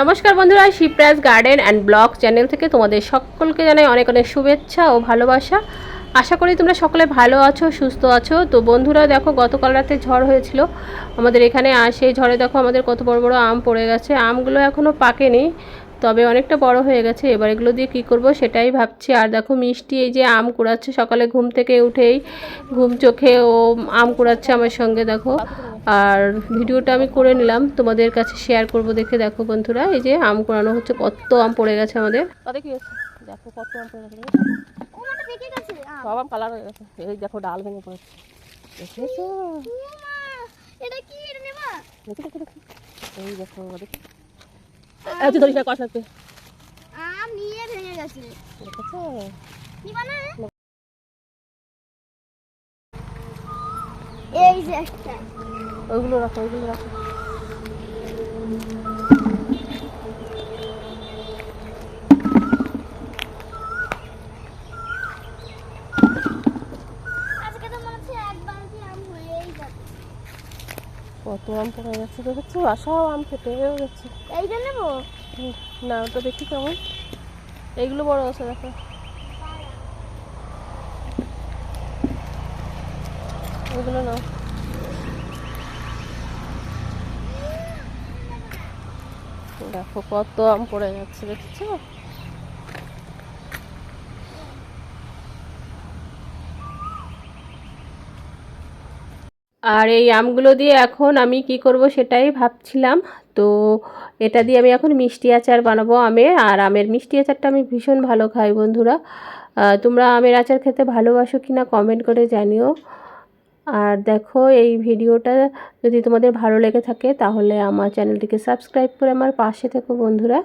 নমস্কার বন্ধুরা, শিপ্রাজ garden and blog channel থেকে তোমাদের সকলকে জানাই অনেক অনেক শুভেচ্ছা ও ভালোবাসা। আশা করি তোমরা সকলে ভালো আছো, সুস্থ আছো। তো বন্ধুরা দেখো, গতকাল রাতে ঝড় হয়েছিল আমাদের এখানে, আর সেই ঝড়ে দেখো আমাদের কত বড় বড় আম পড়ে গেছে। আমগুলো এখনও পাকেনি, তবে অনেকটা বড় হয়ে গেছে। এবার এগুলো দিয়ে কী করব সেটাই ভাবছি। আর দেখো মিষ্টি এই যে আম কুড়াচ্ছে, সকালে ঘুম থেকে উঠেই ঘুম চোখে ও আম কুড়াচ্ছে আমার সঙ্গে দেখো। আর ভিডিওটা আমি করে নিলাম, তোমাদের কাছে শেয়ার করব দেখে। দেখো বন্ধুরা, এই যে আম কুড়ানো হচ্ছে, কত আম পড়ে গেছে আমাদের। দেখো কত আম পড়ে গেছে, সব আম কালার হয়ে গেছে। এই দেখো ডাল ভেঙে পড়েছে, দেখেছো? এই দেখো দেখি, এত ধরিস না, কষ্ট লাগছে। আম নিয়ে ভেঙে গেছে, দেখেছো? এই যে একটা, ওইগুলো রাখো, ওইগুলো রাখো। কত আম পড়ে গেছে দেখেছো, আর সব আম ফেটেও গেছে। এইটা নেবো না, ওটা দেখি কেমন। এইগুলো বড় আছে দেখো, ওইগুলো নাও। দেখো কত আম পড়ে যাচ্ছে, দেখছো? আর এই আমগুলো দিয়ে এখন আমি কি করব সেটাই ভাবছিলাম। তো এটা দিয়ে আমি এখন মিষ্টি আচার বানাবো আমের। আর আমের মিষ্টি আচারটা আমি ভীষণ ভালো খাই বন্ধুরা। তোমরা আমের আচার খেতে ভালোবাসো কি না কমেন্ট করে জানিও। আর দেখো, এই ভিডিওটা যদি তোমাদের ভালো লেগে থাকে তাহলে আমার চ্যানেলটিকে সাবস্ক্রাইব করে আমার পাশে থেকো বন্ধুরা।